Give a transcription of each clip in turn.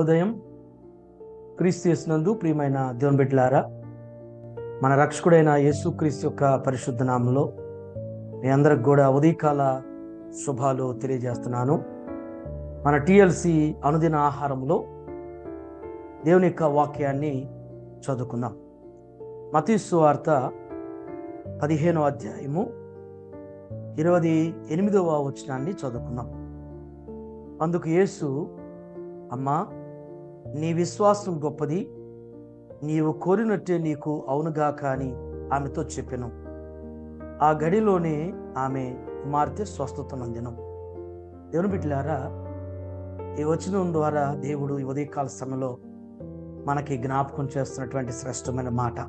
శుభోదయం. క్రీస్తు యేసునందు ప్రియమైన దేవుని బిడ్డలారా, మన రక్షకుడైన యేసుక్రీస్తు యొక్క పరిశుద్ధ నామంలో మీ అందరికి కూడా ఉదయకాల శుభాలు తెలియజేస్తున్నాను. మన టిఎల్సి అనుదిన ఆహారంలో దేవుని యొక్క వాక్యాన్ని చదువుకుందాం. మత్తయి సువార్త 15వ అధ్యాయము 28వ వచనాన్ని చదువుకుందాం. అందుకు యేసు, అమ్మా, నీ విశ్వాసం గొప్పది, నీవు కోరినట్టే నీకు అవునుగాక అని ఆమెతో చెప్పెను. ఆ గడిలోనే ఆమె కుమార్తె స్వస్థత నొందెను. దేవుని బిడ్డలారా, ఈ వచనం ద్వారా దేవుడు ఈ ఉదయకాల సమయంలో మనకి జ్ఞాపకం చేస్తున్నటువంటి శ్రేష్టమైన మాట.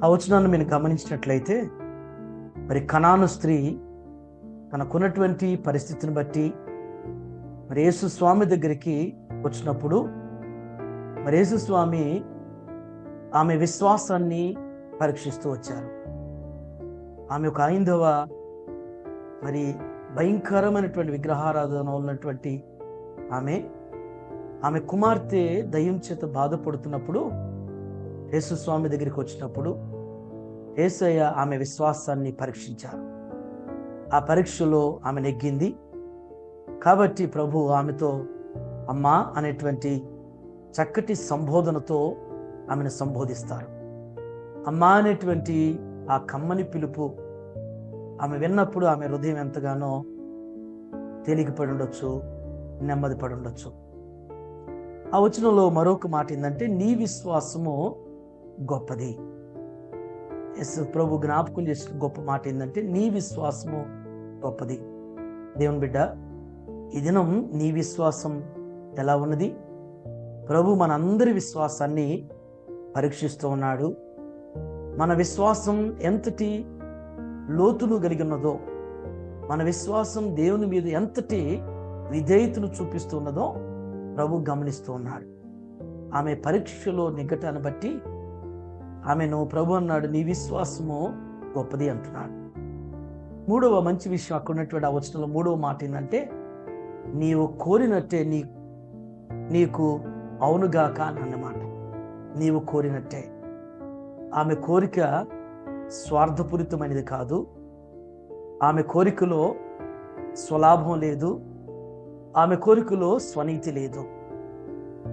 ఆ వచనాన్ని మీరు గమనించినట్లయితే, మరి కనాను స్త్రీ తనకున్నటువంటి పరిస్థితిని బట్టి మరి యేసు స్వామి దగ్గరికి వచ్చినప్పుడు మరి యేసు స్వామి ఆమె విశ్వాసాన్ని పరీక్షిస్తూ వచ్చారు. ఆమె ఒక ఐందవ మరి భయంకరమైనటువంటి విగ్రహారాధన ఉన్నటువంటి ఆమె కుమార్తె దయ్యం చేత బాధపడుతున్నప్పుడు యేసు స్వామి దగ్గరికి వచ్చినప్పుడు యేసయ్య ఆమె విశ్వాసాన్ని పరీక్షించారు. ఆ పరీక్షలో ఆమె నెగ్గింది. కాబట్టి ప్రభు ఆమెతో అమ్మా అనేటువంటి చక్కటి సంబోధనతో ఆమెను సంబోధిస్తారు. అమ్మా అనేటువంటి ఆ కమ్మని పిలుపు ఆమె విన్నప్పుడు ఆమె హృదయం ఎంతగానో తేలికపడి ఉండొచ్చు, నెమ్మది పడి ఉండొచ్చు. ఆ వచనంలో మరొక మాట ఏంటంటే, నీ విశ్వాసము గొప్పది. యేసు ప్రభు జ్ఞాపకం చేసిన గొప్ప మాట ఏంటంటే, నీ విశ్వాసము గొప్పది. దేవుని బిడ్డ, ఈ దినం నీ విశ్వాసం ఎలా ఉన్నది? ప్రభు మనందరి విశ్వాసాన్ని పరీక్షిస్తూ ఉన్నాడు. మన విశ్వాసం ఎంతటి లోతును కలిగి ఉన్నదో, మన విశ్వాసం దేవుని మీద ఎంతటి విధేయతను చూపిస్తూ ఉన్నదో ప్రభు గమనిస్తూ ఉన్నాడు. ఆమె పరీక్షలో నెగ్గటాన్ని బట్టి ఆమెను ప్రభు అన్నాడు, నీ విశ్వాసము గొప్పది అంటున్నాడు. మూడవ మంచి విషయం అక్కడ ఉన్నటువంటి ఆ వచనంలో మూడవ మాట ఏంటంటే, నీవు కోరినట్టే నీకు అవునుగాక అన్నమాట. నీవు కోరినట్టే. ఆమె కోరిక స్వార్థపూరితమైనది కాదు. ఆమె కోరికలో స్వలాభం లేదు. ఆమె కోరికలో స్వనీతి లేదు.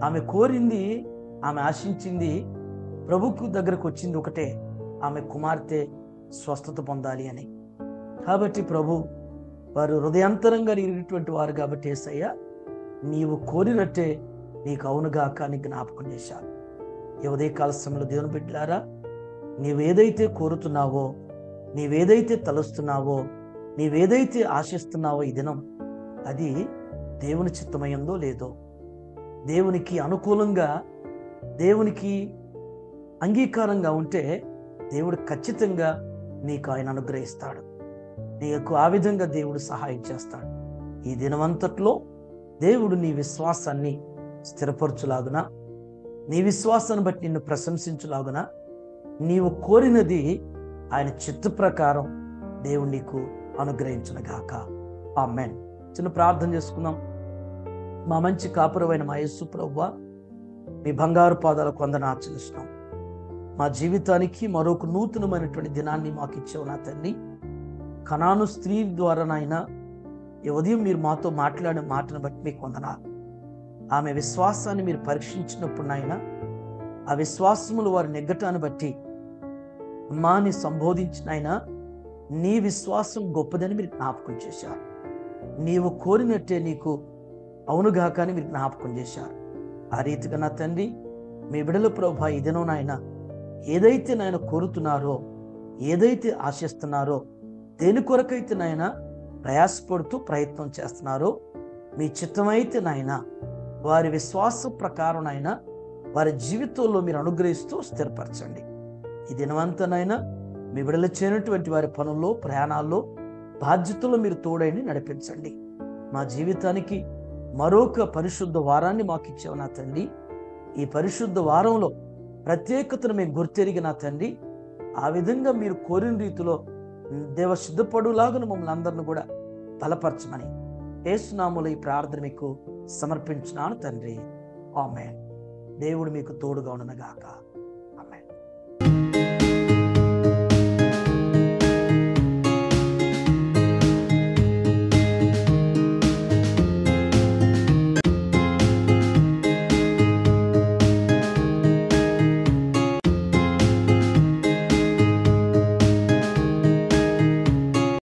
ఆమె కోరింది, ఆమె ఆశించింది, ప్రభుకు దగ్గరకు వచ్చింది ఒకటే, ఆమె కుమార్తె స్వస్థత పొందాలి అని. కాబట్టి ప్రభు వారు హృదయాంతరంగా ఎరిగినటువంటి వారు కాబట్టి యేసయ్య నీవు కోరినట్టే నీకు అవునుగాక అని జ్ఞాపకం చేశారు. ఈ ఉదయకాల సమయంలో దేవుని బిడ్డలారా, నీవేదైతే కోరుతున్నావో, నీవేదైతే తలుస్తున్నావో, నీవేదైతే ఆశిస్తున్నావో ఈ దినం అది దేవుని చిత్తమయందో లేదో, దేవునికి అనుకూలంగా, దేవునికి అంగీకారంగా ఉంటే దేవుడు ఖచ్చితంగా నీకు ఆయన అనుగ్రహిస్తాడు. నీకు ఆ విధంగా దేవుడు సహాయం చేస్తాడు. ఈ దినమంతట్లో దేవుడు నీ విశ్వాసాన్ని స్థిరపరచులాగున, నీ విశ్వాసాన్ని బట్టి నిన్ను ప్రశంసించులాగున, నీవు కోరినది ఆయన చిత్త ప్రకారం దేవుడు నీకు అనుగ్రహించునుగాక. ఆమేన్. చిన్న ప్రార్థన చేసుకుందాం. మా మంచి కాపురమైన మా యేసు ప్రభువా, మీ బంగారు పాదాలకు వందనాలు చెల్లిస్తున్నాం. మా జీవితానికి మరొక నూతనమైనటువంటి దినాన్ని మాకు ఇచ్చావు నా తండ్రి. కనాను స్త్రీ ద్వారా నాయన ఈ ఉదయం మీరు మాతో మాట్లాడిన మాటను బట్టి మీకు వందనాలు. ఆమె విశ్వాసాన్ని మీరు పరీక్షించినప్పుడు నాయన, ఆ విశ్వాసములు వారు నెగ్గటాన్ని బట్టి అమ్మాని సంబోధించిన ఆయన, నీ విశ్వాసం గొప్పదని మీరు జ్ఞాపకం చేశారు. నీవు కోరినట్టే నీకు అవునుగాక అని మీరు జ్ఞాపకం చేశారు. ఆ రీతిగా నా తండ్రి, మీ బిడ్డల ప్రభా ఈ దినం నాయన ఏదైతే నాయన కోరుతున్నారో, ఏదైతే ఆశిస్తున్నారో, దేని కొరకైతే నాయన ప్రయాసపడుతూ ప్రయత్నం చేస్తున్నారో, మీ చిత్తమైతే నాయన వారి విశ్వాస ప్రకారం నాయన వారి జీవితంలో మీరు అనుగ్రహిస్తూ స్థిరపరచండి. ఈ దినమంతా నాయన మీ బిడ్డలు చేయనటువంటి వారి పనుల్లో, ప్రయాణాల్లో, బాధ్యతల్లో మీరు తోడైండి నడిపించండి. మా జీవితానికి మరొక పరిశుద్ధ వారాన్ని మాకు ఇచ్చావు నా తండ్రి. ఈ పరిశుద్ధ వారంలో ప్రత్యేకతను మేము గుర్తెరిగి నా తండ్రి, ఆ విధంగా మీరు కోరిన రీతిలో దేవ సిద్ధపడులాగా మమ్మల్ని అందరిని కూడా బలపరచమని యేసు నామములో ఈ ప్రార్థన మీకు సమర్పించున్నాను తండ్రి. ఆమేన్. దేవుడు మీకు తోడుగా ఉండనుగాక.